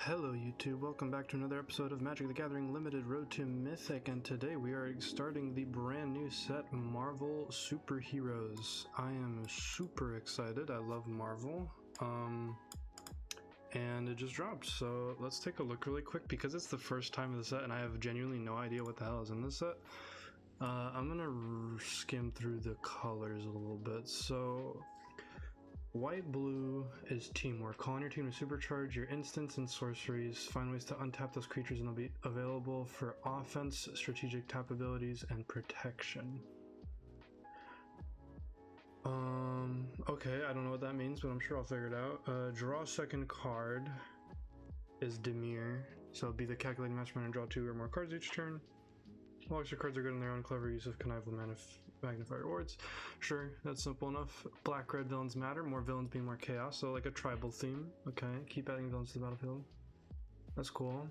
Hello YouTube, welcome back to another episode of Magic the Gathering Limited Road to Mythic, and today we are starting the brand new set, Marvel Superheroes. I am super excited, I love Marvel, and it just dropped, so let's take a look really quick because it's the first time of the set and I have genuinely no idea what the hell is in this set. I'm gonna skim through the colors a little bit. So white blue is teamwork. Call on your team to supercharge your instants and sorceries. Find ways to untap those creatures and they'll be available for offense, strategic tap abilities, and protection. Okay, I don't know what that means, but I'm sure I'll figure it out. Draw second card is Demir. So it'll be the calculating mastermind and draw 2 or more cards each turn. All extra cards are good in their own clever use of connival magnifier rewards. Sure, that's simple enough. Black-red villains matter. More villains mean more chaos, so like a tribal theme. Okay, keep adding villains to the battlefield. That's cool.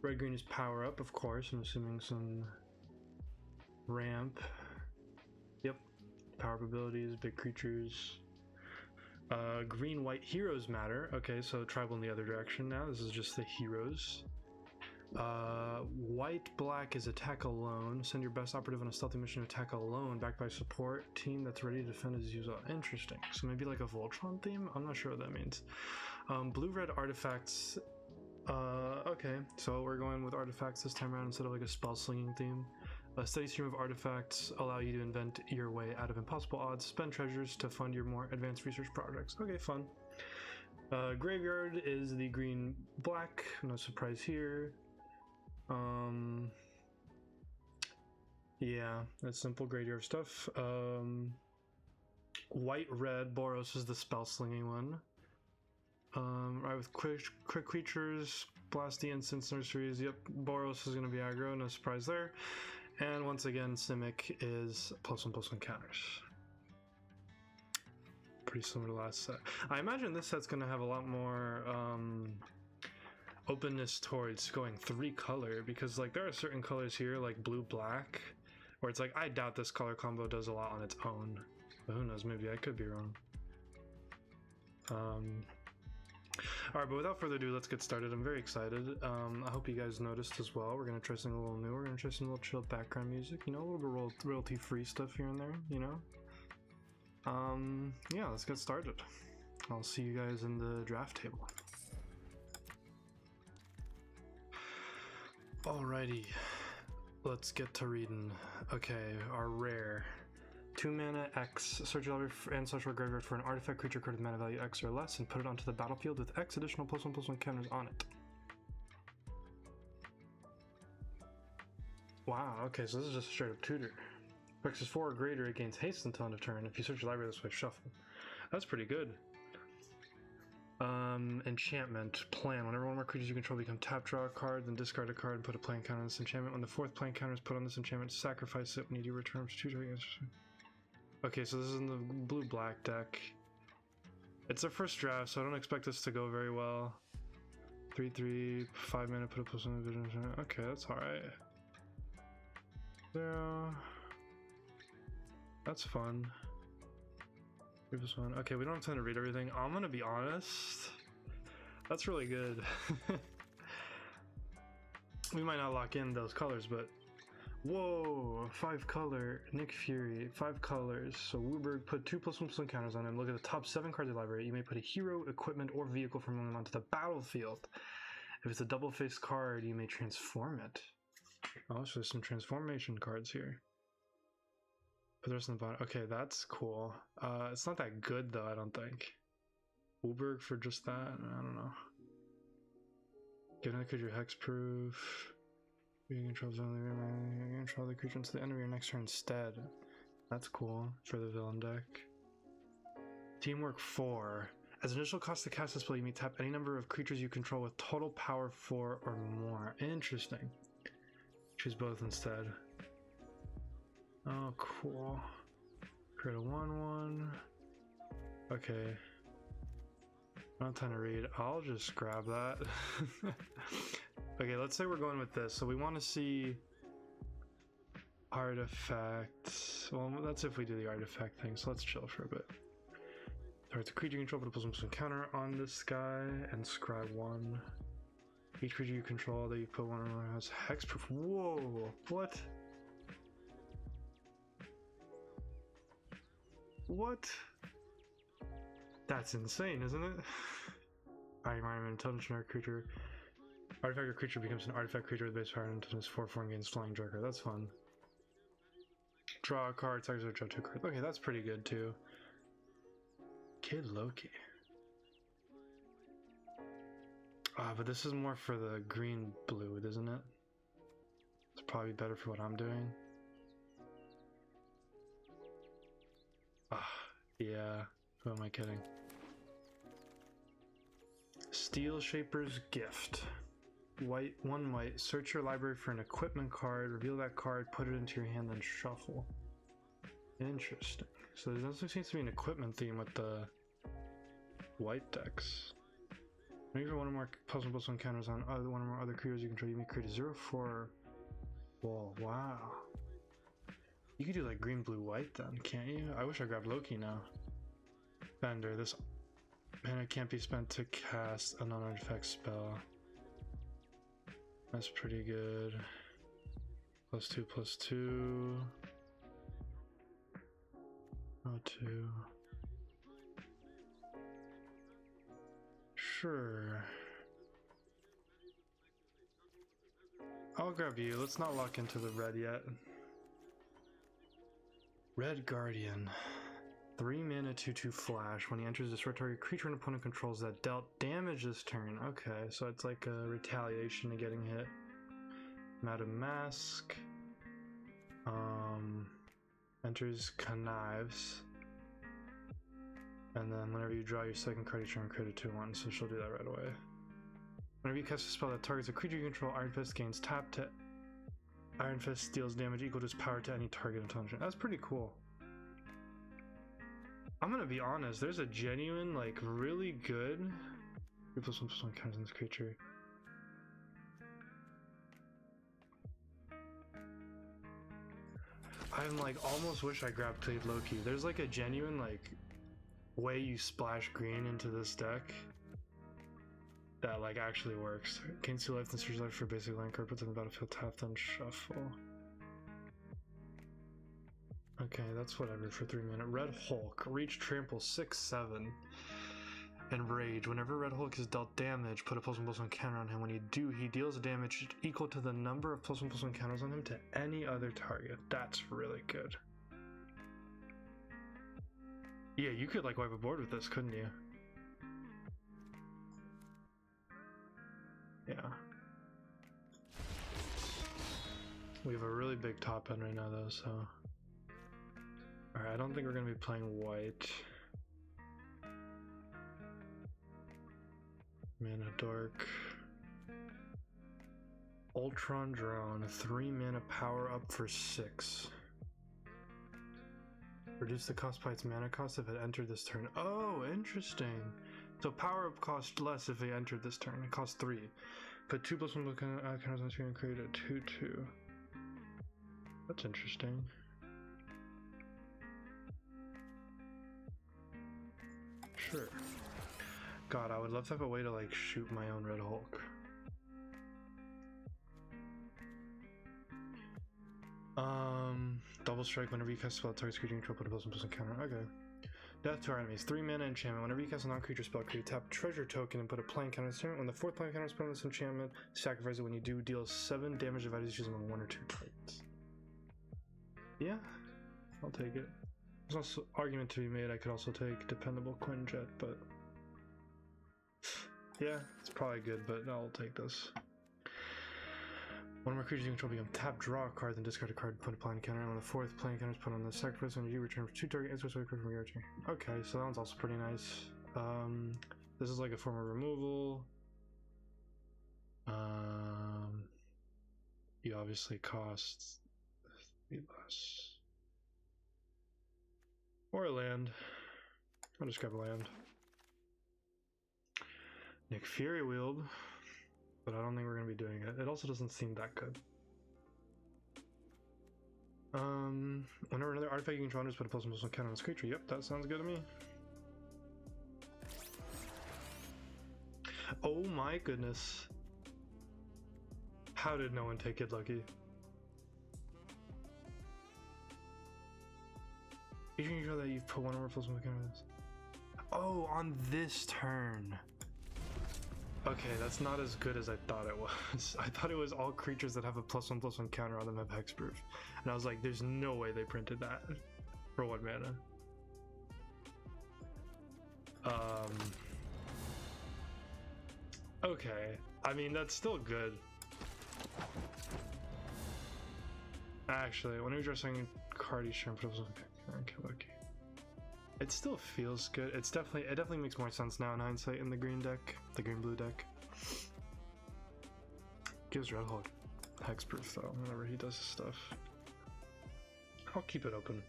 Red-green is power up, of course. I'm assuming some ramp. Yep, power up abilities, big creatures. Green-white heroes matter. Okay, so tribal in the other direction now. This is just the heroes. White-black is attack alone. Send your best operative on a stealthy mission to attack alone, backed by support team that's ready to defend as usual. Interesting. So maybe like a Voltron theme? I'm not sure what that means. Blue-red artifacts. Okay, so we're going with artifacts this time around instead of like a spell-slinging theme. A steady stream of artifacts allow you to invent your way out of impossible odds. Spend treasures to fund your more advanced research projects. Okay, fun. Graveyard is the green-black. No surprise here. Yeah, that's simple graveyard stuff. White-red, Boros is the spell-slinging one. Right, with quick creatures, blast the instant sorceries. Yep, Boros is going to be aggro, no surprise there. And once again, Simic is +1/+1 counters. Pretty similar to last set. I imagine this set's going to have a lot more openness towards going 3-color, because like there are certain colors here like blue-black where it's like I doubt this color combo does a lot on its own, but who knows, maybe I could be wrong. Alright, but without further ado, let's get started. I'm very excited. I hope you guys noticed as well. We're gonna try something a little new. We're gonna try some little chill background music, you know, a little bit of royalty-free stuff here and there, you know. Yeah, let's get started. I'll see you guys in the draft table. Alrighty, let's get to reading. Okay, our rare. 2 mana X, search your library and social graveyard for an artifact creature card with mana value X or less and put it onto the battlefield with X additional +1/+1 counters on it. Wow, okay, so this is just a straight up tutor. X is 4 or greater, it gains haste until end of turn. If you search your library this way, shuffle. That's pretty good. Enchantment. Plan. Whenever one more creatures you control become tap, draw a card, then discard a card and put a plan counter on this enchantment. When the 4th plan counter is put on this enchantment, sacrifice it when you do return to 2 targets. Okay, so this is in the blue-black deck. It's our first draft, so I don't expect this to go very well. 3/3, 5 mana, put a +1 vision. Okay, that's alright. 0. That's fun. Okay, we don't have time to read everything. I'm gonna be honest. That's really good. We might not lock in those colors, but whoa, 5-color Nick Fury, 5 colors. So Wooberg put 2 +1/+1 counters on him. Look at the top 7 cards of the library. You may put a hero, equipment, or vehicle from them onto the battlefield. If it's a double-faced card, you may transform it. Oh, so there's some transformation cards here. Put the rest on the bottom. Okay, that's cool. It's not that good though, I don't think. Wooberg for just that? I don't know. Get another creature hexproof. You control the creature until the end of your next turn instead. That's cool for the villain deck. Teamwork 4. As an initial cost to cast this spell, you may tap any number of creatures you control with total power 4 or more. Interesting. Choose both instead. Oh, cool. Create a 1/1. Okay. Not time to read. I'll just grab that. Okay, let's say we're going with this. So we want to see artifacts. Well, that's if we do the artifact thing. So let's chill for a bit. Alright, the creature control, put a +1/+1 counter on this guy and scry 1. Each creature you control that you put one or more has hexproof. Whoa! What? What? That's insane, isn't it? Environment, intelligent generic creature. Artifact or creature becomes an artifact creature with base power and intelligence 4/4 and gains flying joker. That's fun. Draw a card, targets or draw 2 cards. Okay, that's pretty good too. Kid Loki. Ah, but this is more for the green blue, isn't it? It's probably better for what I'm doing. Ah, yeah. Who am I kidding? Steel Shaper's Gift. White, 1 white. Search your library for an equipment card, reveal that card, put it into your hand, then shuffle. Interesting. So there also seems to be an equipment theme with the white decks. Maybe one or more +1/+1 counters on one or more other creatures you control. You may create a 0/4 wall. Wow. You could do like green, blue, white then, can't you? I wish I grabbed Loki now. Bender. This mana can't be spent to cast a non-artifact spell. That's pretty good. +2/+2. Oh, 2. Sure. I'll grab you. Let's not lock into the red yet. Red Guardian. 3 mana 2/2 flash. When he enters, destroy target creature an opponent controls that dealt damage this turn. Okay, so it's like a retaliation to getting hit. Madam Mask. Enters connives. And then whenever you draw your second card, you turn create a 2/1, so she'll do that right away. Whenever you cast a spell that targets a creature you control, Iron Fist gains tap to Iron Fist deals damage equal to its power to any target intelligence. That's pretty cool. I'm gonna be honest, there's a genuine, like, really good 3+1/+1 counters on this creature. I'm like almost wish I grabbed Kid Loki. There's like a genuine like way you splash green into this deck that like actually works. Gain 2 life and search life for basic land card, puts on the battlefield, tap, then shuffle. Okay, that's whatever for 3 mana. Red Hulk, reach, trample, 6/7. And rage. Whenever Red Hulk is dealt damage, put a +1/+1 counter on him. When you do, he deals damage equal to the number of +1/+1 counters on him to any other target. That's really good. Yeah, you could like wipe a board with this, couldn't you? Yeah. We have a really big top end right now though, so. Alright, I don't think we're gonna be playing white. Mana Dark. Ultron Drone, 3 mana power up for 6. Reduce the cost by its mana cost if it entered this turn. Oh, interesting. So power up cost less if it entered this turn. It costs 3. Put 2+1 counters on screen and create a 2/2. That's interesting. Sure. God, I would love to have a way to like shoot my own Red Hulk. Double strike whenever you cast a spell that targets creature you control, put a +1/+1 counter. Okay. Death to our enemies. 3 mana enchantment. Whenever you cast a non-creature spell, create a tap treasure token and put a plant counter on this turn. When the 4th plant counter is put on this enchantment, sacrifice it. When you do, deal 7 damage divided you choose among 1 or 2 targets. Yeah, I'll take it. There's also argument to be made. I could also take Dependable Quinjet, but yeah, it's probably good, but I'll take this. One more creatures you control become tap, draw a card, then discard a card, put a plant counter. And when the 4th plant counter is put on the sacrifice, when you return 2 target answers card from your turn. Okay, so that one's also pretty nice. This is like a form of removal. You obviously cost 3 less. Or a land. I'll just grab a land. Nick Fury Wield. But I don't think we're going to be doing it. It also doesn't seem that good. Whenever another artifact you control just put a +1/+1 counter on this creature. Yep, that sounds good to me. Oh my goodness. How did no one take Good Lucky? You can show that you've put one over plus one counters. Oh, on this turn. Okay, that's not as good as I thought it was. I thought it was all creatures that have a +1/+1 counter on them have hexproof. And I was like, there's no way they printed that for 1 mana. Okay. I mean, that's still good. Actually, when we draw something card each turn, okay. It still feels good. It definitely makes more sense now in hindsight in the green deck, the green-blue deck. Gives Red Hulk hexproof though, whenever he does his stuff. I'll keep it open.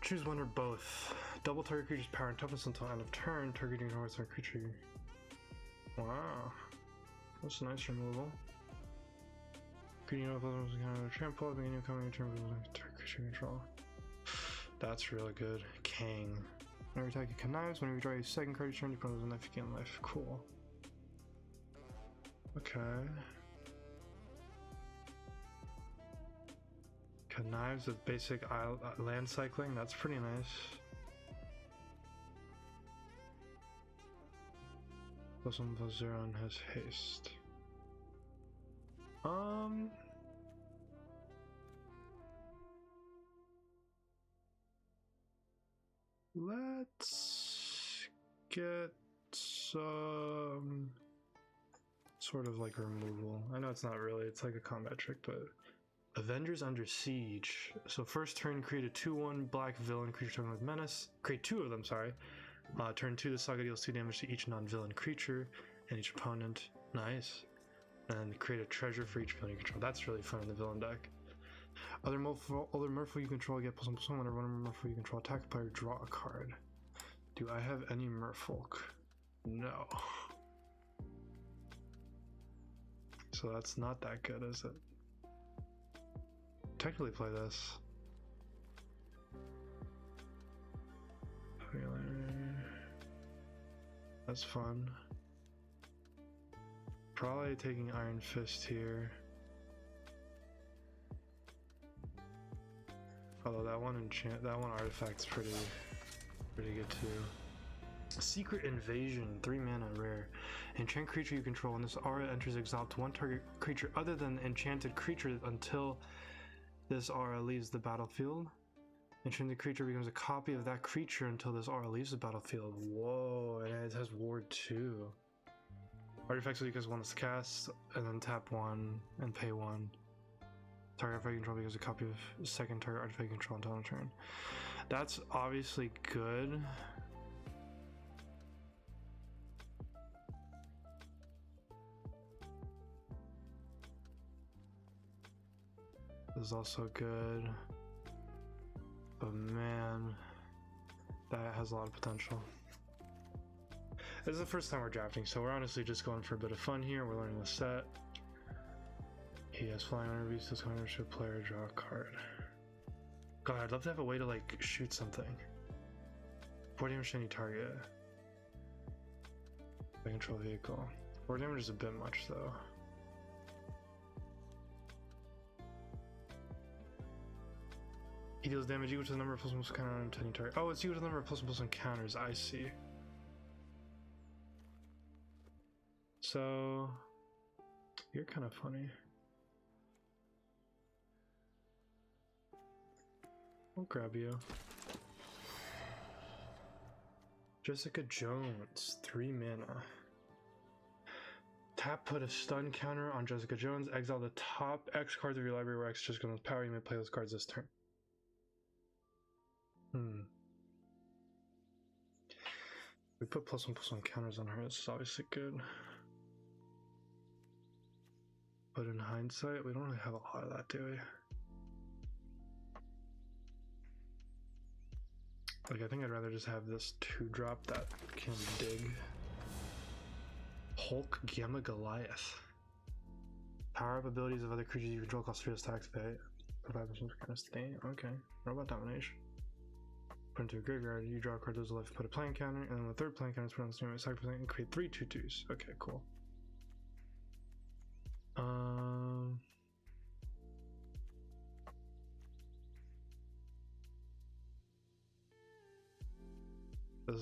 Choose one or both. Double target creature's power and toughness until end of turn, targeting towards our creature. Wow. That's a nice removal. Creating a kind of trample, beginning of coming turn with target creature control. That's really good. King. Whenever you attack, you connives. Whenever you draw a second card each turn, you put it with a knife, you gain life. Cool. Okay. Connives with basic land cycling. That's pretty nice. +1/+0 and has haste. Let's get some sort of like removal. I know it's not really, it's like a combat trick, but Avengers Under Siege. So first turn, create a 2/1 black villain creature token with menace. Create 2 of them, sorry. Turn 2, the saga deals 2 damage to each non-villain creature and each opponent. Nice. And create a treasure for each villain you control. That's really fun in the villain deck. Other merfolk you control get +1/+1 whenever one merfolk you control attack a player, draw a card. Do I have any merfolk? No. So that's not that good, is it? Technically play this. That's fun. Probably taking Iron Fist here. Although that one artifact's pretty good too. Secret Invasion, 3 mana, rare. Enchant creature you control. When this aura enters exile to one target creature other than enchanted creature until this aura leaves the battlefield. Enchanted creature becomes a copy of that creature until this aura leaves the battlefield. Whoa, and it has ward 2. Artifacts that you guys want us to cast, and then tap 1 and pay 1. Target artifact control becomes a copy of the second target artifact control until end of turn. That's obviously good. This is also good. But man, that has a lot of potential. This is the first time we're drafting, so we're honestly just going for a bit of fun here. We're learning the set. He has flying on reviews, this corner should player draw a card. God, I'd love to have a way to like shoot something. 4 damage to any target. I control vehicle. 4 damage is a bit much though. He deals damage equal to the number of +1/+1 counter to any target. Oh, it's equal to the number of +1/+1 counters. I see. So you're kind of funny. I'll grab you. Jessica Jones, 3 mana. Tap, put a stun counter on Jessica Jones. Exile the top X cards of your library where X just goes power. You may play those cards this turn. We put +1/+1 counters on her. This is obviously good. But in hindsight, we don't really have a lot of that, do we? Like, I think I'd rather just have this 2-drop that can dig. Hulk Gamma Goliath. Power up abilities of other creatures you control cost 3 to activate. Provide some kind of stain. Okay. What about domination? Put into a graveyard, you draw a card, lose a life, put a playing counter, and then the third playing counter is put on the stream, sacrifice and create 3 2/2s. Okay, cool.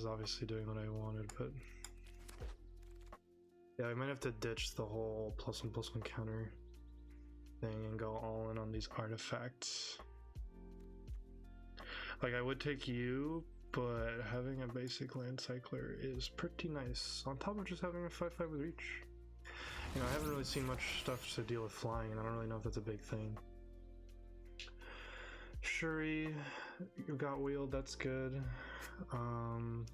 is obviously doing what I wanted, but yeah, I might have to ditch the whole +1/+1 counter thing and go all in on these artifacts. Like, I would take you, but having a basic land cycler is pretty nice, on top of just having a 5/5 with reach. You know, I haven't really seen much stuff to deal with flying, and I don't really know if that's a big thing. Shuri, you got wheeled, that's good.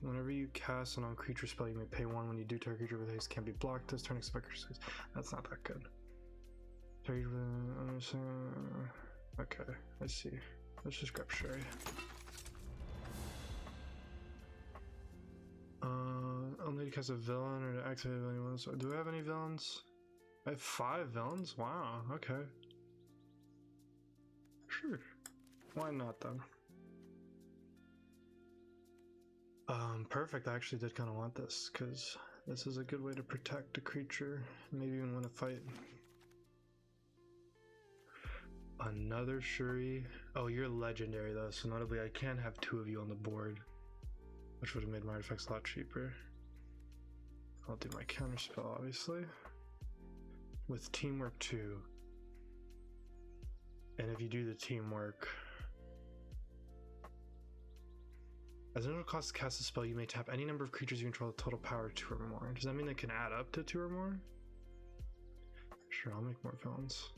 Whenever you cast a non-creature spell, you may pay 1. When you do, target creature with haste can't be blocked this turn, expect creature 6. That's not that good. Okay, I see. Let's just grab Shuri. I'll need to cast a villain or to activate a villain. So do I have any villains? I have 5 villains? Wow, okay. Sure. Why not then? Perfect. I actually did kind of want this, because this is a good way to protect a creature, maybe even win a fight. Another Shuri. Oh, you're legendary though, so notably I can have 2 of you on the board, which would have made my artifacts a lot cheaper. I'll do my counterspell, obviously, with teamwork 2. And if you do the teamwork, as an initial cost to cast a spell, you may tap any number of creatures you control with total power 2 or more. Does that mean they can add up to 2 or more? Sure, I'll make more villains.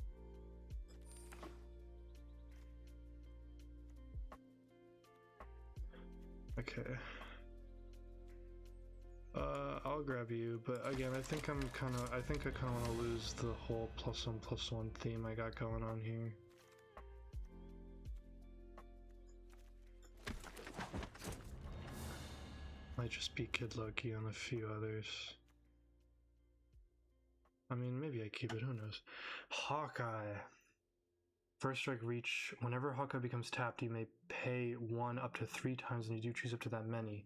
Okay. I'll grab you, but again, I think I kind of want to lose the whole +1/+1 theme I got going on here. Might just be Kid Loki on a few others. I mean, maybe I keep it, who knows. Hawkeye. First strike reach. Whenever Hawkeye becomes tapped, you may pay 1 up to 3 times, and you do choose up to that many.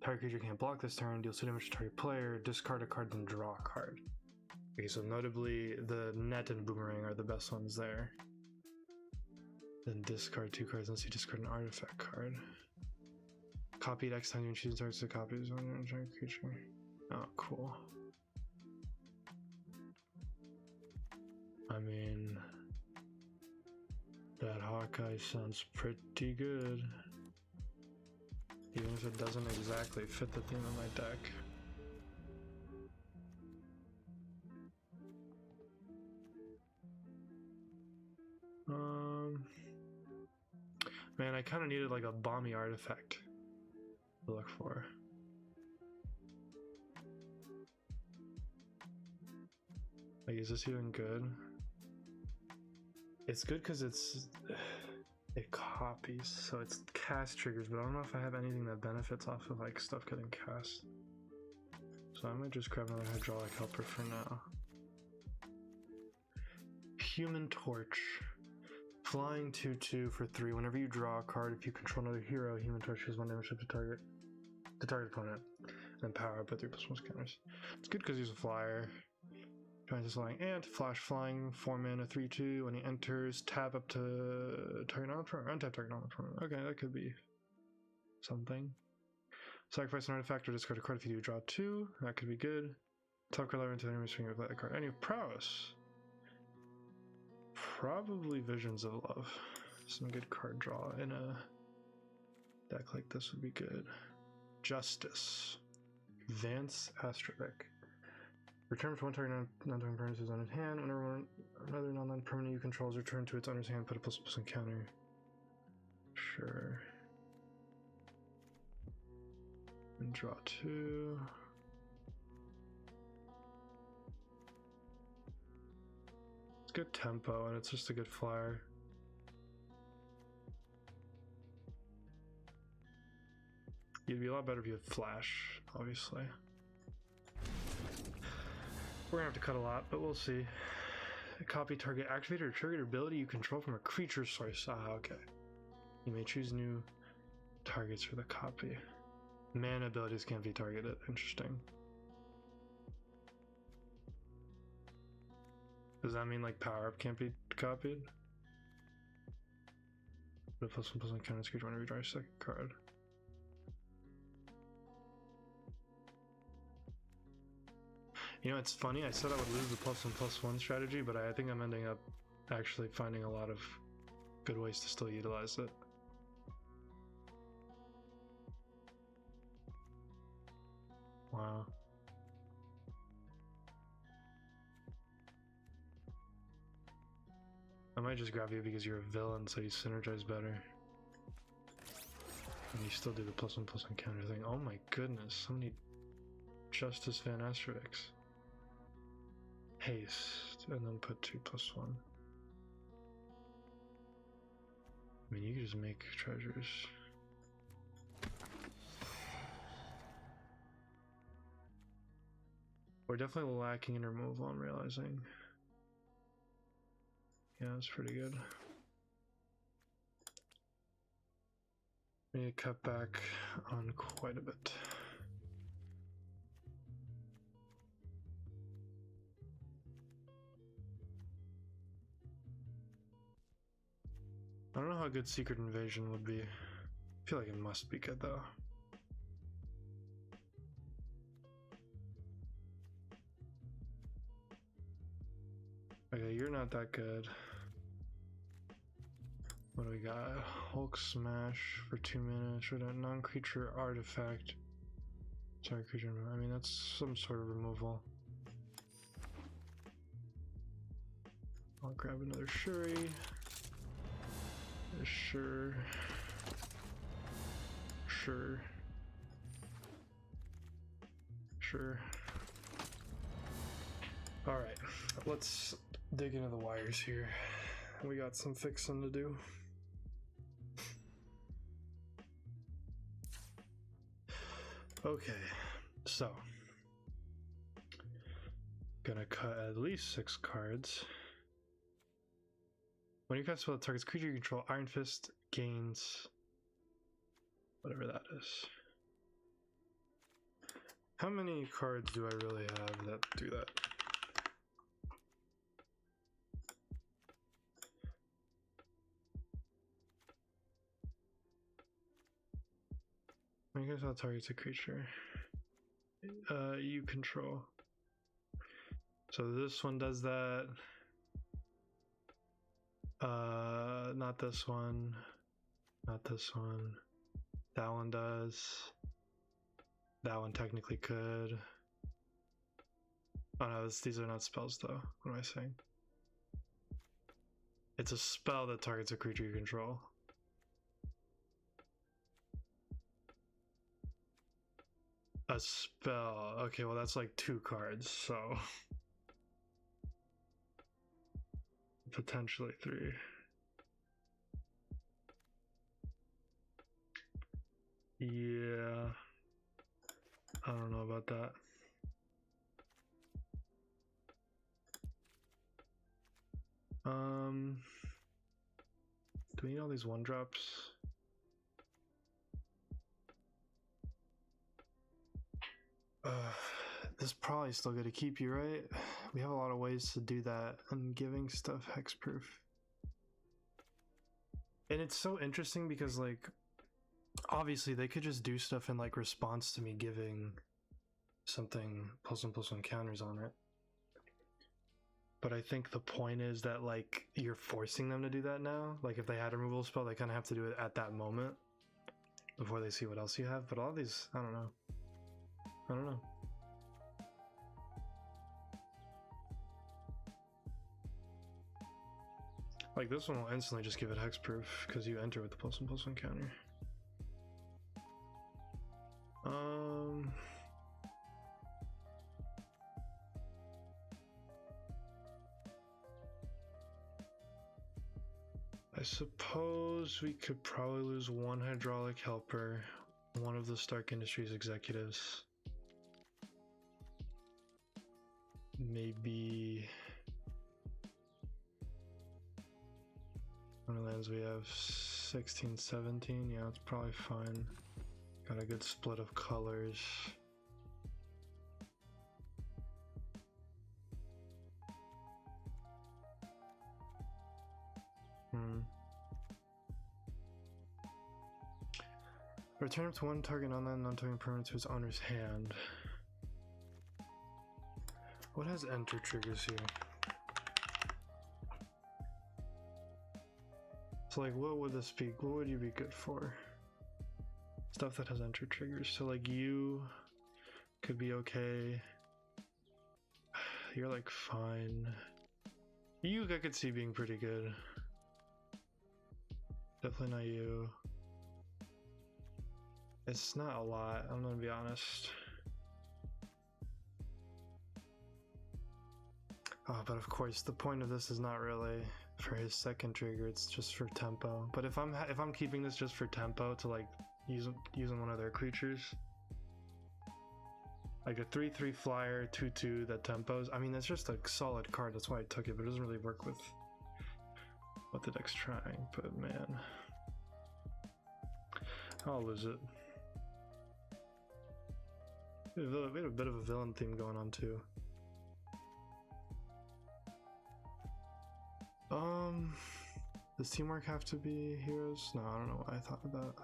Target creature can't block this turn, deal 2 damage to target player, discard a card, then draw a card. Okay, so notably, the net and boomerang are the best ones there. Then discard 2 cards unless you discard an artifact card. Copy it X time you choose targets to copies on your target creature. Oh, cool. I mean, that Hawkeye sounds pretty good, even if it doesn't exactly fit the theme of my deck. Man, I kind of needed like a bomby artifact to look for. Like, is this even good? It's good because it copies, so it's cast triggers, but I don't know if I have anything that benefits off of like stuff getting cast. So I might just grab another hydraulic helper for now. Human Torch. Flying 2/2 for 3. Whenever you draw a card, if you control another hero, Human Torch has 1 damage to target opponent, and power up with 3/+1 counters. It's good because he's a flyer. Giant Flying Ant, flash flying, 4 mana, 3/2. When he enters, tap up to target non-opponent, untap target non-opponent. Okay, that could be something. Sacrifice an artifact or discard a card if you do draw 2. That could be good. Top card lever into the enemy swing of that card. Any prowess? Probably Visions of Love. Some good card draw in a deck like this would be good. Justice. Vance Astravic. Return for 1 target non-token permanent to his owner's hand. Whenever another non-land permanent you control is returned to its owner's hand, put a +1 counter. Sure. And draw 2. It's good tempo, and it's just a good flyer. You'd be a lot better if you had flash, obviously. We're gonna have to cut a lot, but we'll see. Copy target activator or triggered ability you control from a creature source. Ah, okay. You may choose new targets for the copy. Mana abilities can't be targeted. Interesting. Does that mean like power up can't be copied? Put a +1/+1 counter creature whenever you draw a second card. You know, it's funny, I said I would lose the +1/+1 strategy, but I think I'm ending up actually finding a lot of good ways to still utilize it. Wow. I might just grab you because you're a villain, so you synergize better. And you still do the +1/+1 counter thing. Oh my goodness, so many Justice Van Asterix. Haste, and then put 2/1. I mean, you can just make treasures. We're definitely lacking in removal, I'm realizing. Yeah, that's pretty good. We need to cut back on quite a bit. I don't know how good Secret Invasion would be. I feel like it must be good though. Okay, you're not that good. What do we got? Hulk Smash for 2 minutes. Or that non-creature artifact. Sorry, creature. I mean, that's some sort of removal. I'll grab another Shuri. Sure. Alright, let's dig into the wires here. We got some fixing to do. Okay, so gonna cut at least 6 cards. When you cast spell that targets creature you control, Iron Fist gains whatever that is. How many cards do I really have that do that? When you cast spell that targets a creature you control. So this one does that. Not this one. Not this one. That one does. That one technically could. Oh no, these are not spells though. What am I saying? It's a spell that targets a creature you control. A spell. Okay, well that's like 2 cards, so potentially 3. Yeah. I don't know about that. Do we need all these 1-drops? This is probably still going to keep you, right? We have a lot of ways to do that, and giving stuff hexproof. And it's so interesting because, like, obviously they could just do stuff in like response to me giving something +1/+1 counters on it. But I think the point is that like you're forcing them to do that now. Like if they had a removal spell, they kind of have to do it at that moment before they see what else you have. But all these, I don't know. Like this one will instantly just give it hexproof because you enter with the +1/+1 counter. I suppose we could probably lose 1 hydraulic helper, 1 of the Stark Industries executives. Maybe how many lands we have? 16, 17. Yeah, it's probably fine. Got a good split of colors. Return up to 1 target non-land non-token permanent to its owner's hand. What has enter triggers here? So like, what would this be? What would you be good for? Stuff that has enter triggers. So like you could be okay. You're like fine. You I could see being pretty good. Definitely not you. It's not a lot, I'm gonna be honest. Oh, but of course the point of this is not really for his second trigger, it's just for tempo. But if I'm keeping this just for tempo to like using one of their creatures, like a 3/3 flyer 2/2 that tempos, I mean that's just a solid card, that's why I took it, but it doesn't really work with what the deck's trying. But man, I'll lose it. We had a bit of a villain theme going on too. Does teamwork have to be heroes? No, I don't know why I thought of that.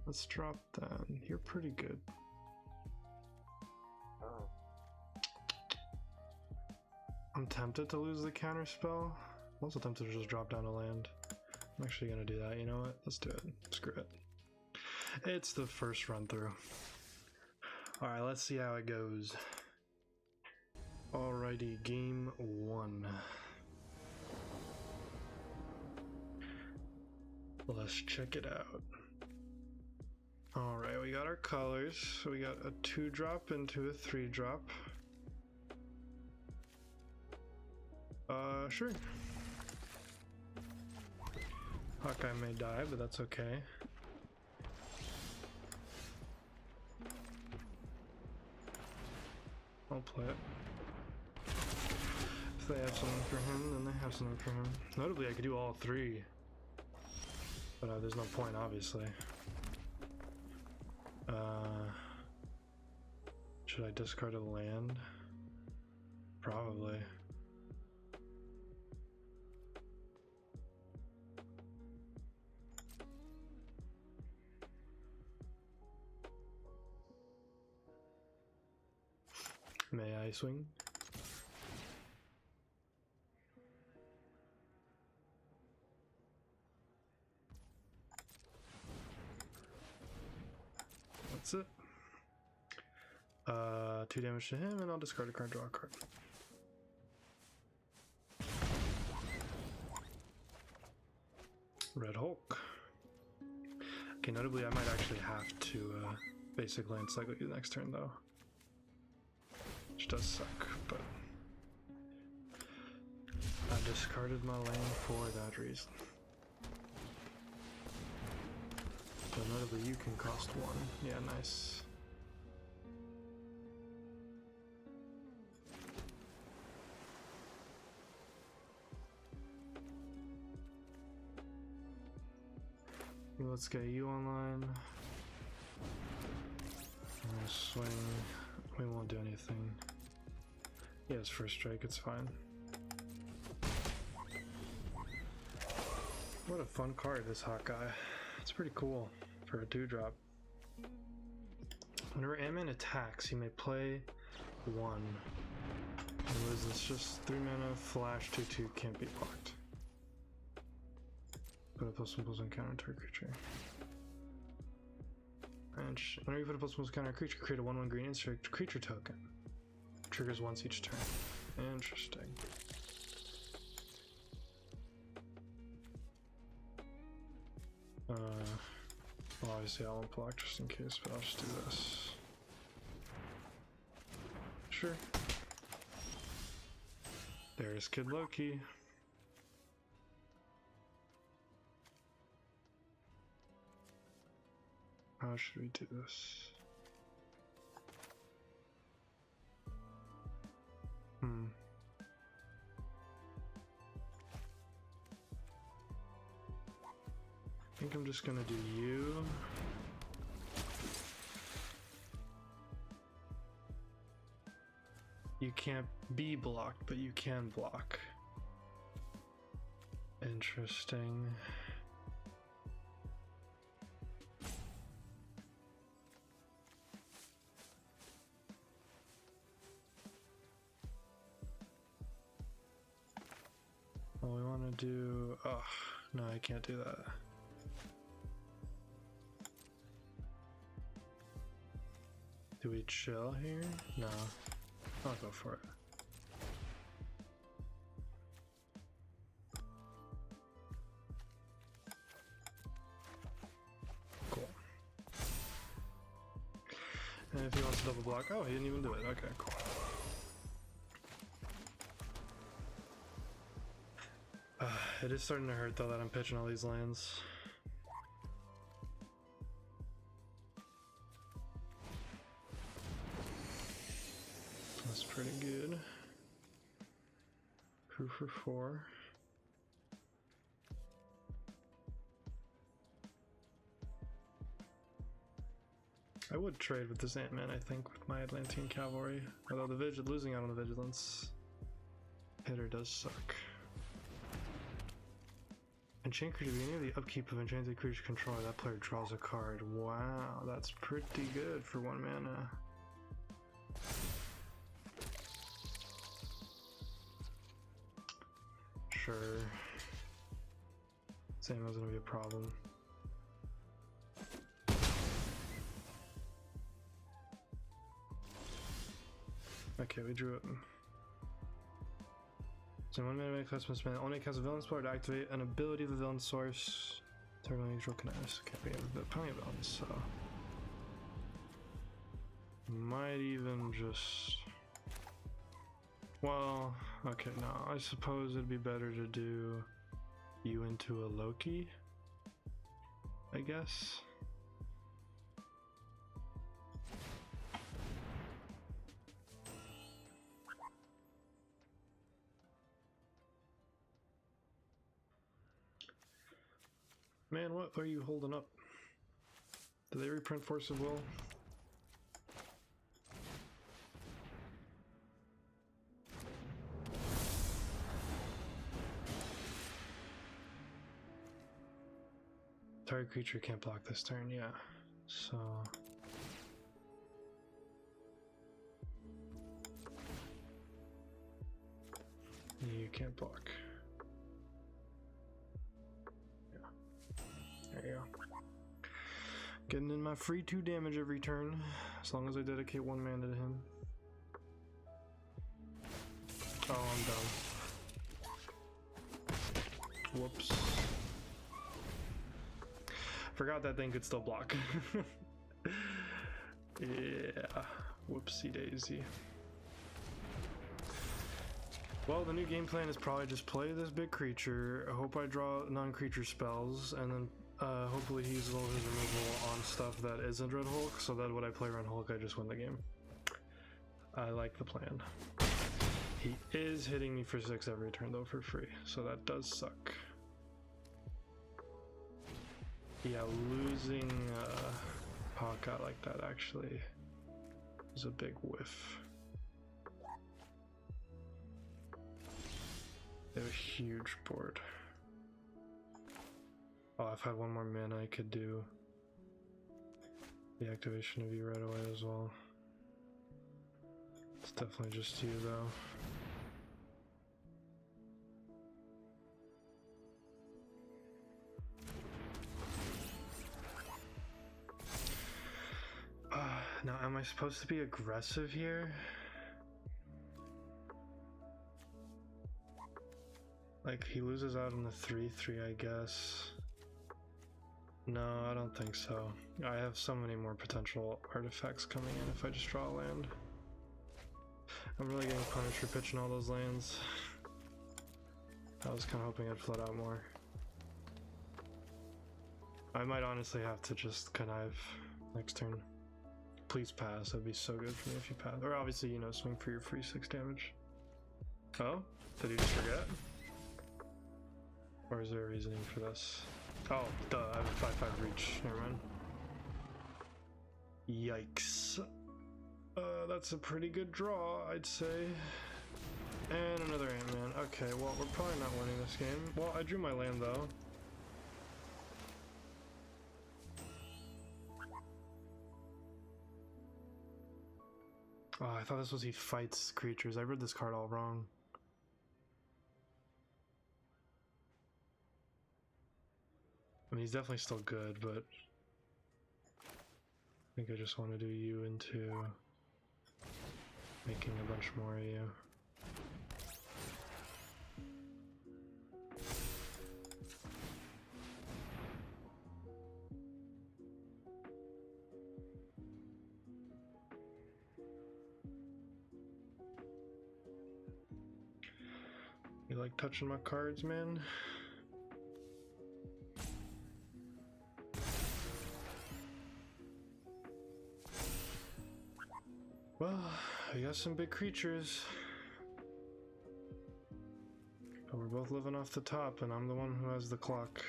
Let's drop that. You're pretty good. I'm tempted to lose the counter spell. I'm also tempted to just drop down a land. I'm actually gonna do that. You know what? Let's do it. Screw it. It's the first run through. Alright, let's see how it goes. Alrighty, game one. Let's check it out. Alright, we got our colors. So we got a 2-drop into a 3-drop. Sure. Hawkeye may die, but that's okay. I'll play it. If they have something for him, then they have something for him. Notably, I could do all three. But there's no point, obviously. Should I discard a land? Probably. May I swing? That's it. 2 damage to him, and I'll discard a card, draw a card. Red Hulk. Okay, notably I might actually have to basic land cycle you next turn though. Which does suck, but I discarded my land for that reason. So notably you can cost 1. Yeah, nice. Let's get you online. I'm gonna swing. We won't do anything. Yeah, it's first strike, it's fine. What a fun card, this Hawkeye. It's pretty cool for a 2-drop. Whenever Ant-Man attacks, he may play 1. And Liz is just 3 mana, flash 2/2, can't be blocked. Put a +1/+1 counter to a creature. And whenever you put a +1/+1 counter to a creature, create a 1/1 green insect creature token. Triggers once each turn. Interesting. Well, obviously I'll unblock just in case, but I'll just do this. Sure. There's Kid Loki. How should we do this? I think I'm just gonna do you. You can't be blocked, but you can block. Interesting. gonna do... Oh, no, I can't do that. Do we chill here? No. I'll go for it. Cool. And if he wants to double block... Oh, he didn't even do it. Okay, cool. It is starting to hurt though that I'm pitching all these lands. That's pretty good. Crew for 4. I would trade with this Ant-Man, I think, with my Atlantean Cavalry. Although the losing out on the Vigilance hitter does suck. Enchant creature, beginning of the upkeep of enchanted creature control, that player draws a card. Wow, that's pretty good for 1 mana. Sure. Same was gonna be a problem. Okay, we drew it. So 1 mana make class must spend only cast a villain spell to activate an ability of the villain source. Turn usual connectors. Okay, we have plenty of villains, so might even just. Well, okay, no, I suppose it'd be better to do you into a Loki, I guess. Man, what are you holding up? Did they reprint Force of Will? Target creature can't block this turn, yeah. So... you can't block. There you go. Getting in my free 2 damage every turn, as long as I dedicate 1 mana to him. Oh, I'm done. Whoops. Forgot that thing could still block. Yeah. Whoopsie daisy. Well, the new game plan is probably just play this big creature. I hope I draw non-creature spells, and then hopefully he uses all his removal on stuff that isn't Red Hulk, so that when I play Red Hulk, I just win the game. I like the plan. He is hitting me for 6 every turn, though, for free, so that does suck. Yeah, losing Hawkeye like that actually is a big whiff. They have a huge board. Oh, if I had 1 more mana, I could do the activation of you right away as well. It's definitely just you, though. Now, am I supposed to be aggressive here? Like, he loses out on the 3/3, I guess. No, I don't think so. I have so many more potential artifacts coming in if I just draw a land. I'm really getting punished for pitching all those lands. I was kind of hoping I'd flood out more. I might honestly have to just connive next turn. Please pass, that'd be so good for me if you pass. Or obviously, you know, swing for your free 6 damage. Oh? Did he just forget? Or is there a reasoning for this? Oh, duh, I have a 5/5 reach. Never mind. Yikes. That's a pretty good draw, I'd say. And another Ant-Man. Okay, well, we're probably not winning this game. Well, I drew my land, though. Oh, I thought this was he fights creatures. I read this card all wrong. mean, he's definitely still good, but I think I just want to do you into making a bunch more of you. You like touching my cards, man? Well, I got some big creatures. But we're both living off the top, and I'm the one who has the clock.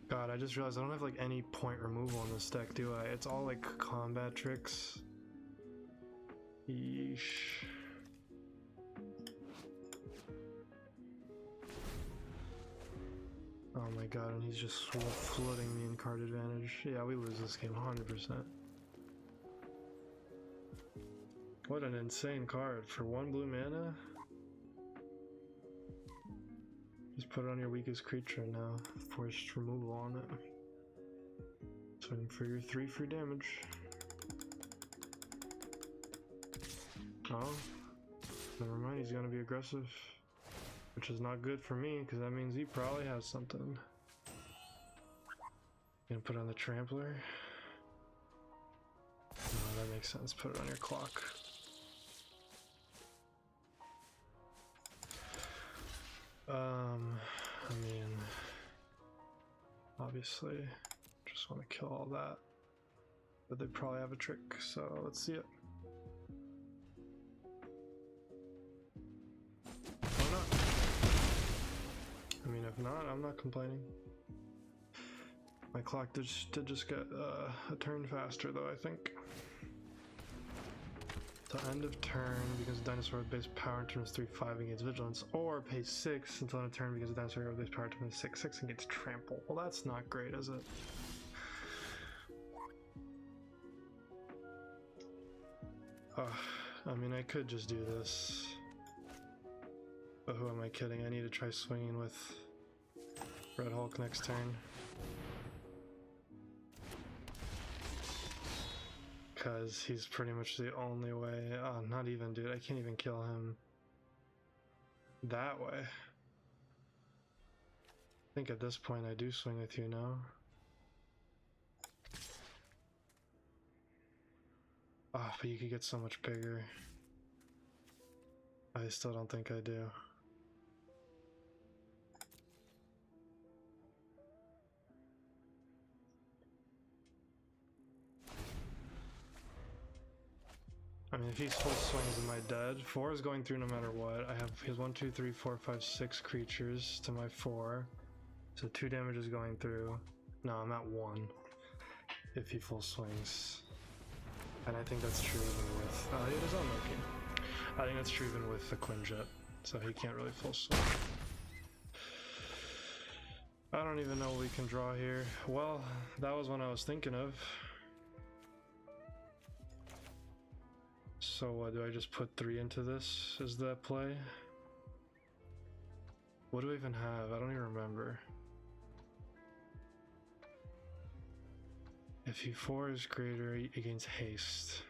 God, I just realized I don't have like any point removal in this deck, do I? It's all like combat tricks. Yeesh. Oh my god, and he's just flooding me in card advantage. Yeah, we lose this game 100%. What an insane card. For 1 blue mana? Just put it on your weakest creature now. Forced removal on it. Swing for your 3 free damage. Oh. Never mind, he's gonna be aggressive. Which is not good for me, because that means he probably has something. Gonna put it on the Trampler. No, that makes sense. Put it on your clock. I mean, obviously, just want to kill all that. But they probably have a trick, so let's see it. Why not? I mean, if not, I'm not complaining. My clock did just get a turn faster, though, I think. Till end of turn, because dinosaur with base power turns 3/5 and gets vigilance, or pay 6 until end of turn because dinosaur with base power turns 6/6 and gets trample. Well, that's not great, is it? I mean, I could just do this, but who am I kidding? I need to try swinging with Red Hulk next turn. Because he's pretty much the only way. Oh, not even, dude. I can't even kill him that way. I think at this point I do swing with you now. Oh, but you could get so much bigger. I still don't think I do. I mean, if he's full swings, am I dead? 4 is going through no matter what. I have his 1, 2, 3, 4, 5, 6 creatures to my 4. So 2 damage is going through. No, I'm at 1. If he full swings. And I think that's true even with... he has Unlucky. I think that's true even with the Quinjet. So he can't really full swing. I don't even know what we can draw here. Well, that was one I was thinking of. So what, do I just put 3 into this? Is that play? What do I even have? I don't even remember. If E4 is greater, he gains haste.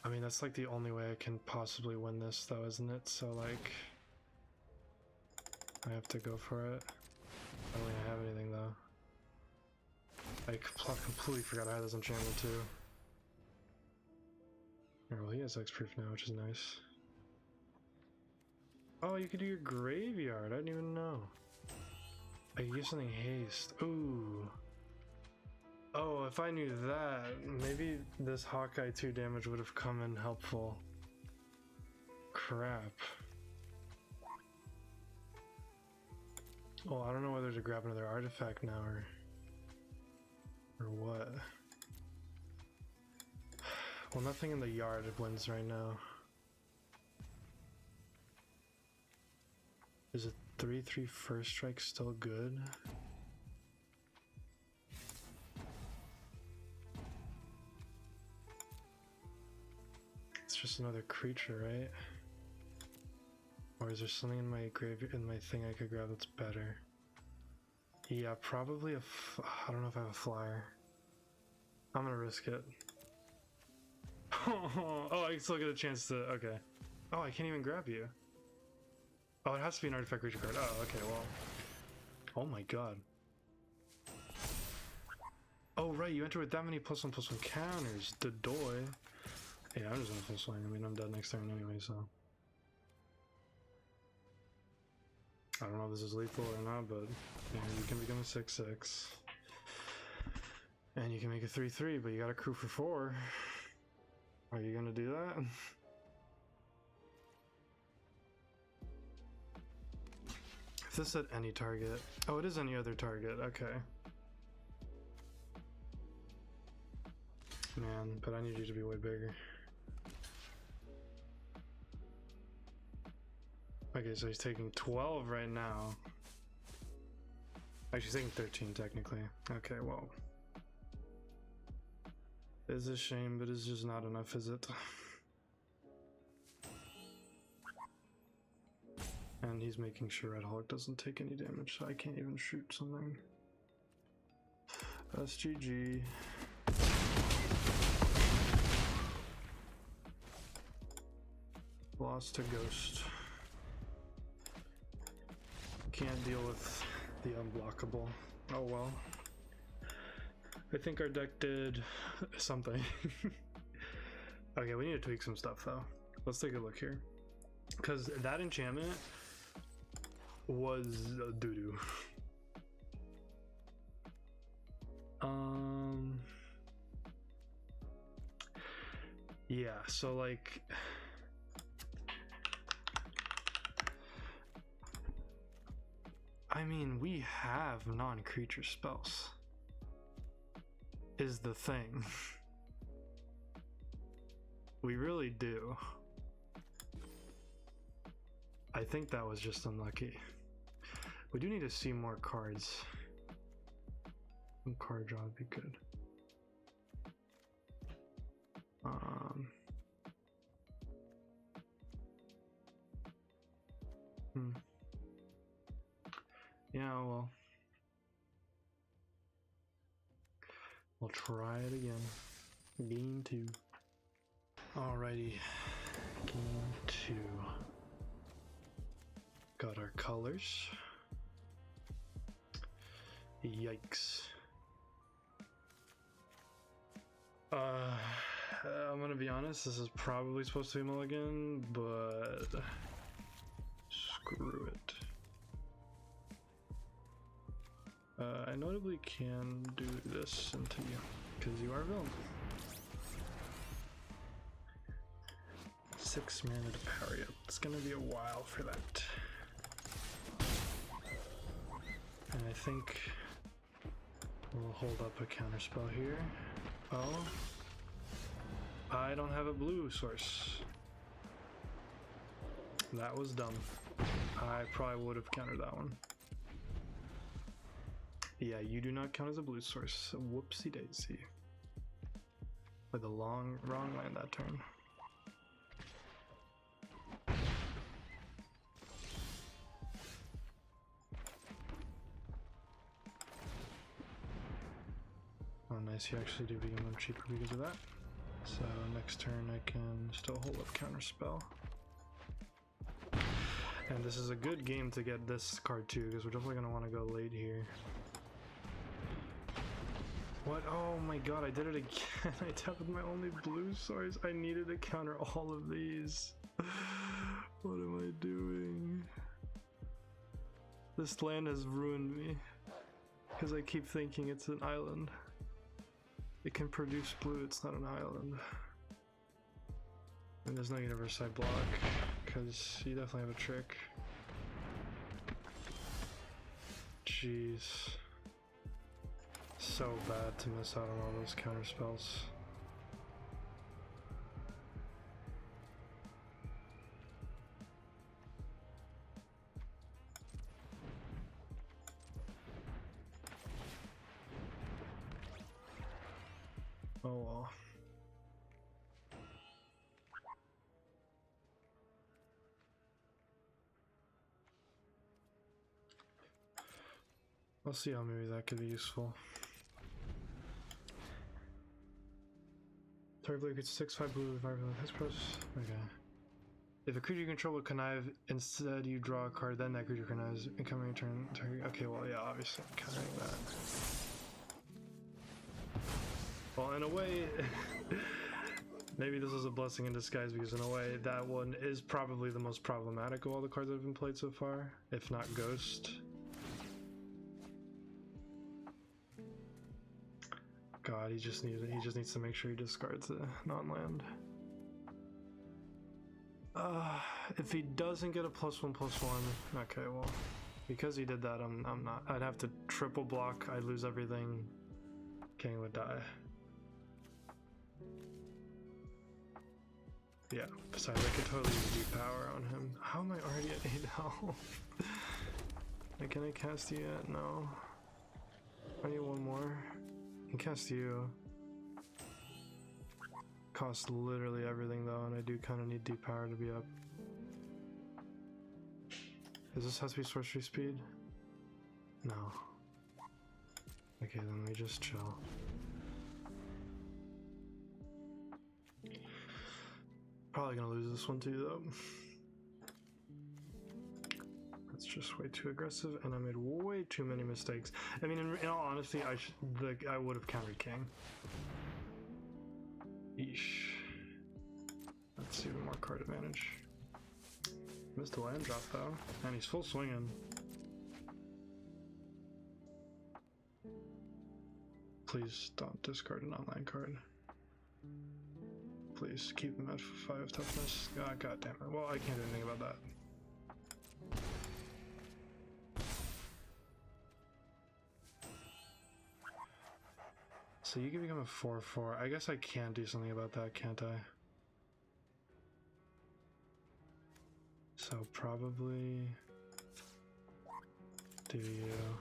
I mean, that's like the only way I can possibly win this though, isn't it? So like, I have to go for it. I don't really have anything though. I completely forgot I had this enchantment too. Oh, well, he has X-Proof now, which is nice. Oh, you could do your graveyard. I didn't even know. I could give something haste. Ooh. Oh, if I knew that, maybe this Hawkeye 2 damage would have come in helpful. Crap. Well, I don't know whether to grab another artifact now or what. Well, nothing in the yard wins right now. Is a 3/3 first strike still good? It's just another creature, right? Or is there something in my thing I could grab that's better? Yeah, probably I don't know if I have a flyer. I'm gonna risk it. Oh, I still get a chance to. Okay. Oh, I can't even grab you. Oh, it has to be an artifact creature card. Oh, okay, well. Oh my god. Oh, right, you enter with that many +1/+1 counters. The doy. Yeah, I'm just gonna full swing. I mean, I'm dead next turn anyway, so. I don't know if this is lethal or not, but yeah, you can become a 6/6. And you can make a 3/3, but you got a crew for 4. Are you gonna do that? If this said any target. Oh, it is any other target. Okay. Man, but I need you to be way bigger. Okay, so he's taking 12 right now. Actually, he's taking 13 technically. Okay, well. It's a shame, but it's just not enough, is it? And he's making sure Red Hulk doesn't take any damage, so I can't even shoot something. That's GG. Lost to Ghost. Can't deal with the unblockable. Oh well. I think our deck did something. Okay, we need to tweak some stuff though. Let's take a look here. Because that enchantment was doo-doo. Yeah, so like I mean, we have non-creature spells is the thing. We really do. I think that was just unlucky. We do need to see more cards. Some card draw would be good. Yeah, well. We'll try it again. Game 2. Alrighty. Game 2. Got our colors. Yikes. I'm gonna be honest, this is probably supposed to be mulligan, but screw it. I notably can do this into you, because you are villain. 6 mana to power you. It's gonna be a while for that. And I think we'll hold up a counterspell here. Oh, I don't have a blue source. That was dumb. I probably would have countered that one. Yeah, you do not count as a blue source. Whoopsie daisy. With a wrong land that turn. Oh nice, you actually do become them cheaper because of that. So next turn I can still hold up counterspell. And this is a good game to get this card too, because we're definitely going to want to go late here. What? Oh my god, I did it again. I tapped with my only blue source. I needed to counter all of these. What am I doing? This land has ruined me. Because I keep thinking it's an island. It can produce blue, it's not an island. And there's no universe side block, because you definitely have a trick. Jeez. So bad to miss out on all those counter spells. Oh well. I'll see how maybe that could be useful. Target player gets 6/5 blue, 5 hex press. Okay. If a creature you control will connive, instead you draw a card, then that creature connives, incoming turn target. Okay, well, yeah, obviously I'm countering that. Well, in a way, maybe this is a blessing in disguise, because in a way, that one is probably the most problematic of all the cards that have been played so far, if not Ghost. God, he just needs to make sure he discards the non-land. If he doesn't get a +1/+1, okay, well, because he did that, I'm not. I'd have to triple block. I'd lose everything. King would die. Yeah. Besides, I could totally use deep power on him. How am I already at 8 health? Can I cast you yet? No. I need one more. I can cast you. Costs literally everything though, and I do kind of need deep power to be up. Does this have to be sorcery speed? No. Okay, then we just chill. Probably gonna lose this one too though. That's just way too aggressive, and I made way too many mistakes. I mean, in all honesty, I would have countered King. Eesh. That's even more card advantage. Missed a land drop though, and he's full swinging. Please don't discard an online card. Please keep him at 5 toughness. God damn it. Well, I can't do anything about that. So you can become a 4/4. I guess I can do something about that, can't I? So probably do you.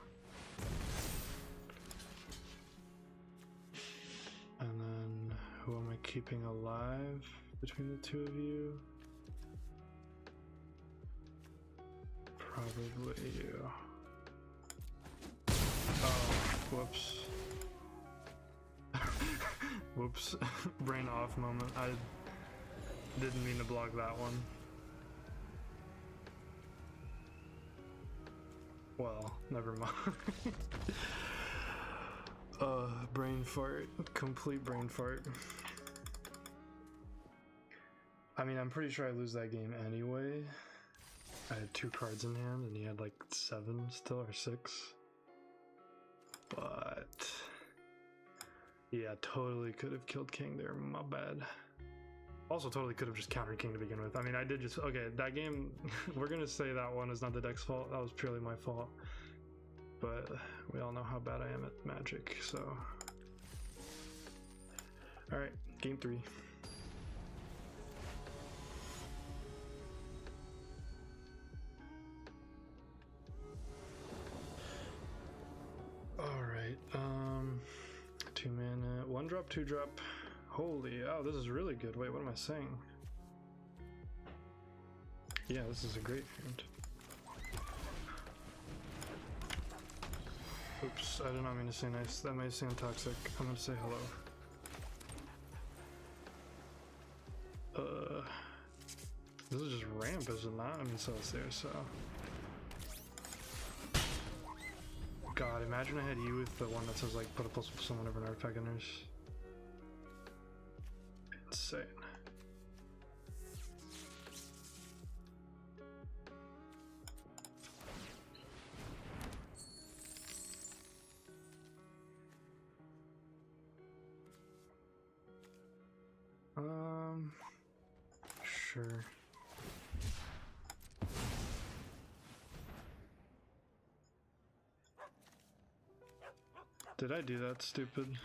And then who am I keeping alive between the two of you? Probably you. Oh, whoops. Whoops. Brain off moment. I didn't mean to block that one. Well, never mind. Brain fart. Complete brain fart. I mean, I'm pretty sure I lose that game anyway. I had 2 cards in hand and he had like 7 still, or 6. But yeah, totally could have killed King there, my bad. Also totally could have just countered King to begin with. I mean, I did just, okay, that game, we're gonna say that one is not the deck's fault, that was purely my fault. But we all know how bad I am at Magic, so. Alright, game 3. Alright, 2 mana, 1 drop, 2 drop. Holy, oh, this is really good. Wait, what am I saying? Yeah, this is a great hand. Oops, I did not mean to say nice. That may sound toxic. I'm gonna say hello. This is just ramp, is it not? I mean, so it's there, so. God, imagine I had you with the one that says, like, put a +1 whenever an artifact enters. Insane. Sure. Did I do that stupid?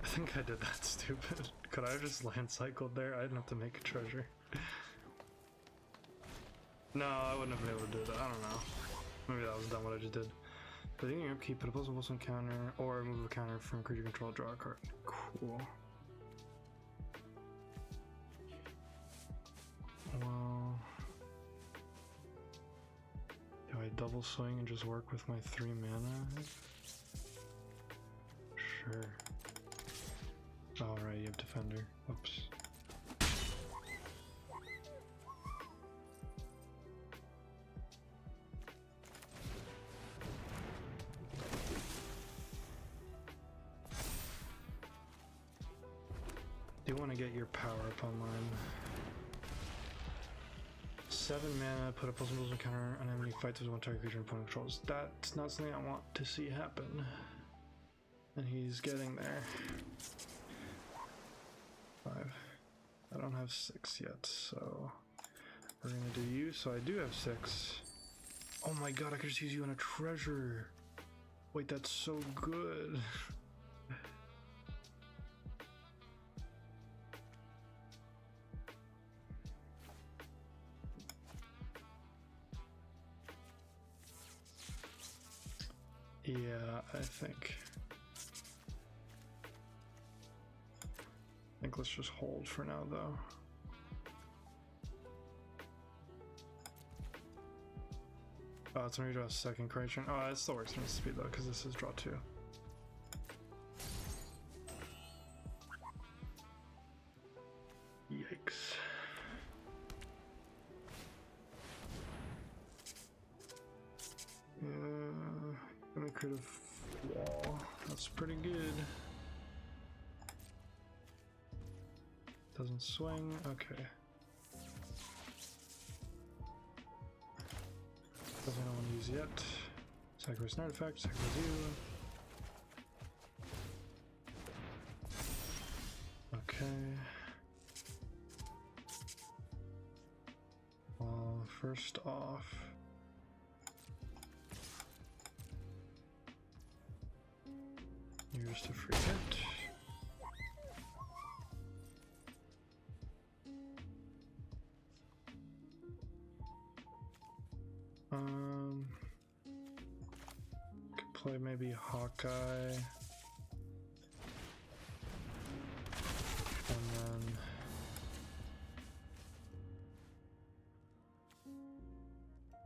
I think I did that stupid. Could I have just land cycled there? I didn't have to make a treasure. No, I wouldn't have been able to do that. I don't know. Maybe that was dumb what I just did. But in your upkeep, put a +1/+1 counter or remove a counter from creature control, draw a card. Cool. Well, do I double swing and just work with my 3 mana? Sure. Alright, you have defender. Oops. Do you want to get your power up online? 7 mana, put a +1/+1 counter on enemy fights with 1 target creature and opponent controls. That's not something I want to see happen. And he's getting there. 5. I don't have 6 yet, so we're gonna do you. So I do have 6. Oh my god, I could just use you on a treasure. Wait, that's so good. Yeah, I think let's just hold for now, though. Oh, it's when you draw a second creature. Oh, it still works in speed though, because this is draw 2. Yikes. Let me create a wall. That's pretty good. Doesn't swing. Okay. Doesn't want to use yet. Sacrifice an artifact. Sacrifice you. Okay. First off. You're just a free hit. Could play maybe Hawkeye.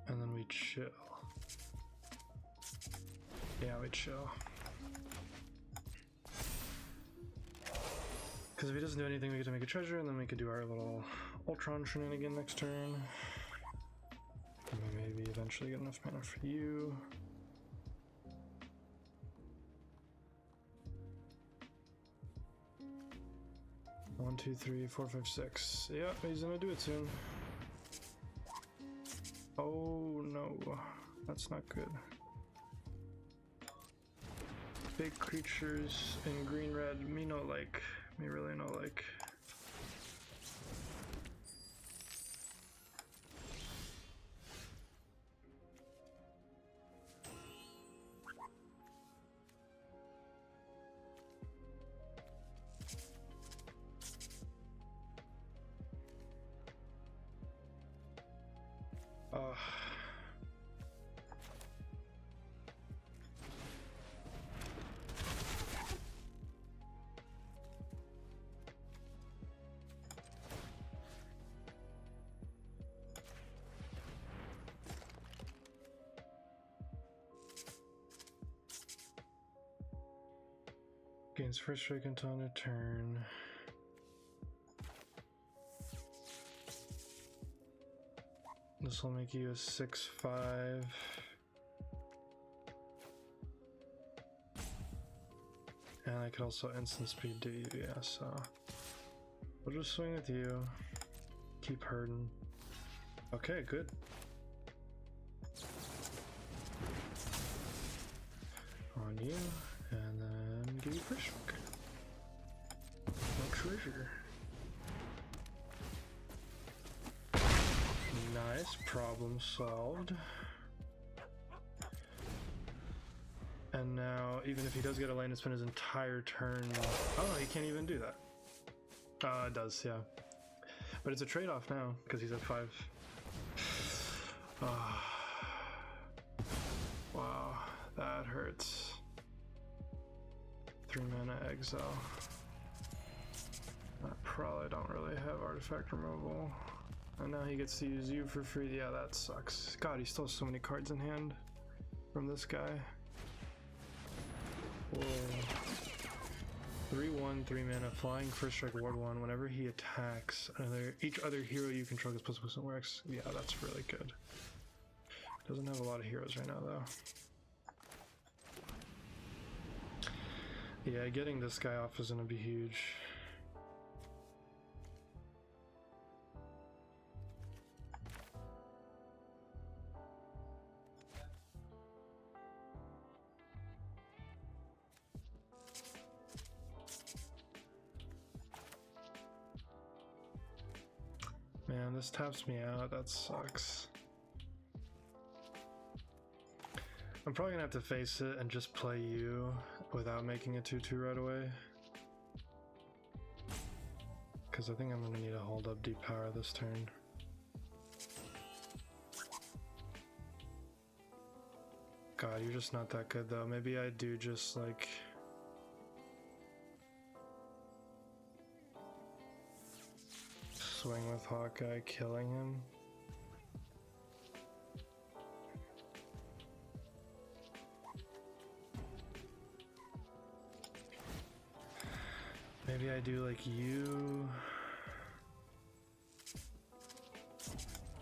And then we chill. Yeah, we chill. Because if he doesn't do anything, we get to make a treasure, and then we could do our little Ultron shenanigan next turn. And then maybe eventually get enough mana for you. One, two, three, four, five, six. Yep, he's gonna do it soon. Oh no, that's not good. Big creatures in green red, me no like. Me really no like. Gains first strike until end of turn. This will make you a 6/5. And I could also instant speed to you, yeah, so we'll just swing with you. Keep herding. Okay, good. On you, and then give you first strike. No treasure. Nice, problem solved. And now, even if he does get a land to spend his entire turn, oh, he can't even do that. It does, yeah. But it's a trade-off now, because he's at 5. Wow, that hurts. 3 mana exile. I probably don't really have artifact removal. And now he gets to use you for free. Yeah, that sucks. God, he still has so many cards in hand from this guy. Whoa. 3/1, 3 mana, flying, first strike, ward 1. Whenever he attacks, each other hero you control gets +1 X. Yeah, that's really good. Doesn't have a lot of heroes right now, though. Yeah, getting this guy off is gonna be huge. Man, this taps me out. That sucks. I'm probably gonna have to face it and just play you without making a 2/2 right away. Because I think I'm gonna need to hold up deep power this turn. God, you're just not that good though. Maybe I do just like... swing with Hawkeye, killing him. Maybe I do like you,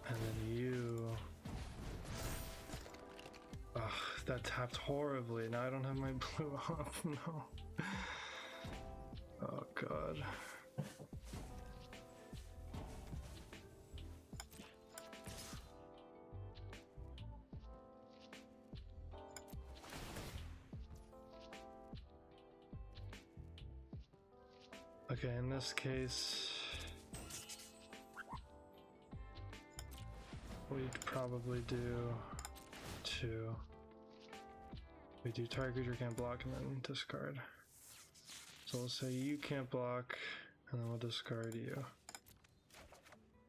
and then you. Ugh, that tapped horribly. Now I don't have my blue off. No. Oh god. Okay, in this case, we'd probably do 2. We do target creature can't block and then discard. So we'll say you can't block, and then we'll discard you.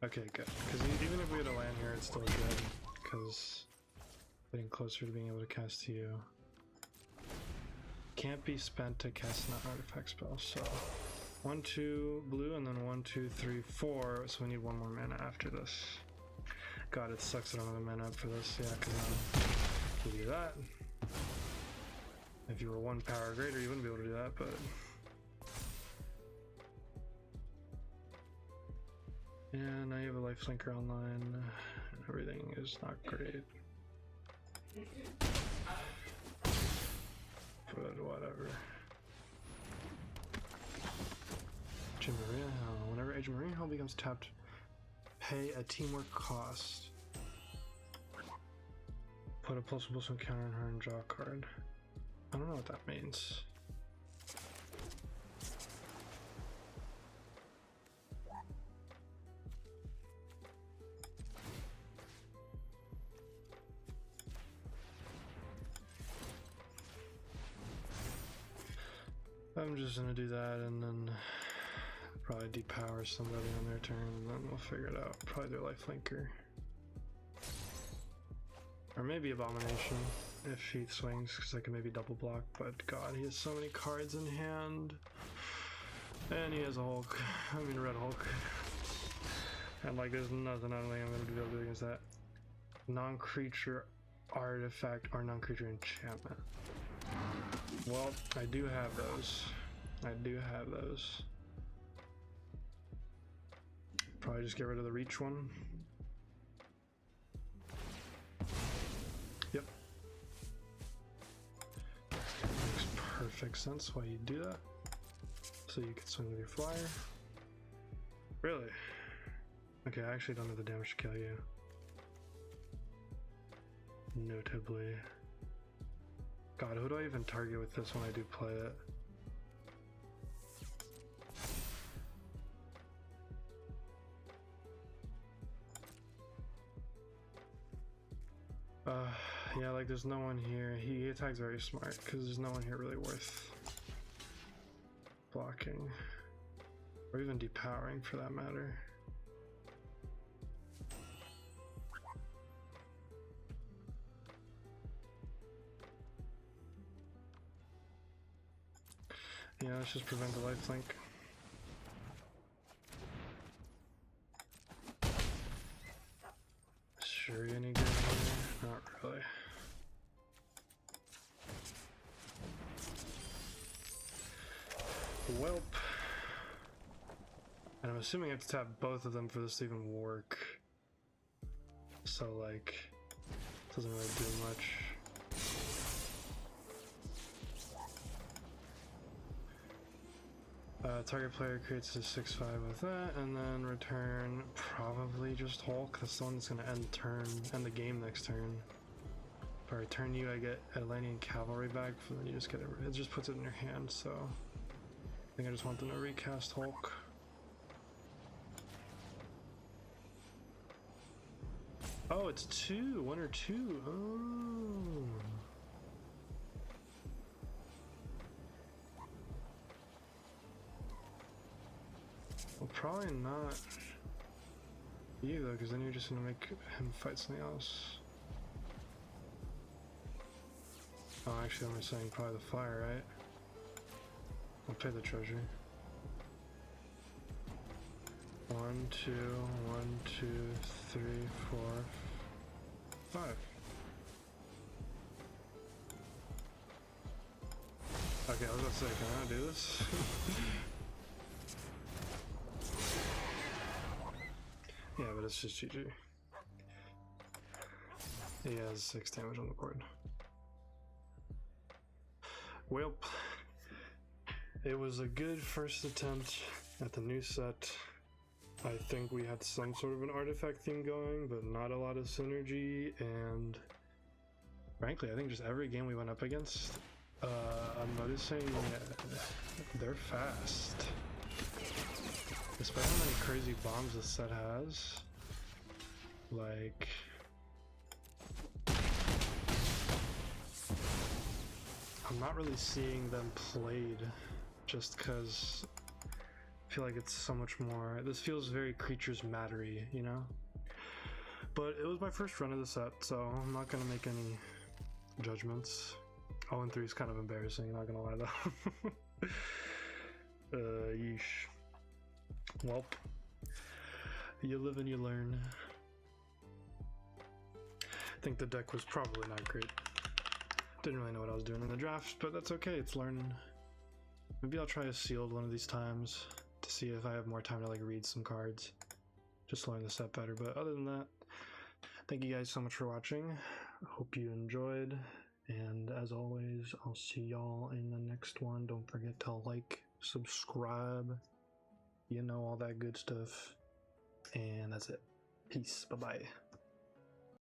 Okay, good. Because even if we had a land here, it's still good, because getting closer to being able to cast you. Can't be spent to cast an artifact spell, so... 1, 2 blue, and then 1, 2, 3, 4. So we need 1 more mana after this. God, it sucks that I don't have a mana up for this. Yeah, because you do that. If you were 1 power greater, you wouldn't be able to do that, but. Yeah, now you have a lifelinker online. Everything is not great. But whatever. Marina Hell. Whenever Age of Marina Hell becomes tapped, pay a teamwork cost. Put a +1/+1 counter on her and draw a card. I don't know what that means. I'm just gonna do that and then probably depower somebody on their turn, and then we'll figure it out. Probably their lifelinker. Or maybe Abomination, if he swings, because I can maybe double block, but god, he has so many cards in hand. And he has a Hulk. I mean, Red Hulk. And like, there's nothing I don't think I'm going to be able to do against that. Non-creature artifact or non-creature enchantment. Well, I do have those. I do have those. Probably just get rid of the reach one. Yep. Makes perfect sense why you do that. So you can swing with your flyer. Really? Okay, I actually don't have the damage to kill you. Notably. God, who do I even target with this when I do play it? Yeah, like there's no one here. He attacks very smart because there's no one here really worth blocking or even depowering for that matter. Yeah, let's just prevent the lifelink. Shuri any good here? Not really. Welp. And I'm assuming I have to tap both of them for this to even work. So, like, doesn't really do much. Target player creates a 6/5 with that, and then return probably just Hulk. That's the one that's gonna end the game next turn. If I return you, I get Atlantean Cavalry back, and then you just get it just puts it in your hand, so I think I just want them to recast Hulk. Oh, it's two, one or two. Oh. Well, probably not you though, because then you're just gonna make him fight something else. Oh, actually, I'm saying probably the fire, right? I'll pay the treasure. 1, 2, 1, 2, 3, 4, 5. Okay, I was about to say, can I do this? Yeah, but it's just GG. He has 6 damage on the board. Well, it was a good first attempt at the new set. I think we had some sort of an artifact theme going, but not a lot of synergy, and frankly, I think just every game we went up against, I'm noticing they're fast. Despite how many crazy bombs this set has, like, I'm not really seeing them played just because I feel like it's so much more. This feels very Creatures Matter-y, you know? But it was my first run of the set, so I'm not gonna make any judgments. 0-3 is kind of embarrassing, not gonna lie though. Yeesh. Welp. You live and you learn. I think the deck was probably not great. Didn't really know what I was doing in the draft, but that's okay, it's learning. Maybe I'll try a sealed one of these times to see if I have more time to like read some cards. Just learn the set better, but other than that, thank you guys so much for watching. I hope you enjoyed, and as always, I'll see y'all in the next one. Don't forget to like, subscribe, you know, all that good stuff. And that's it. Peace. Bye-bye.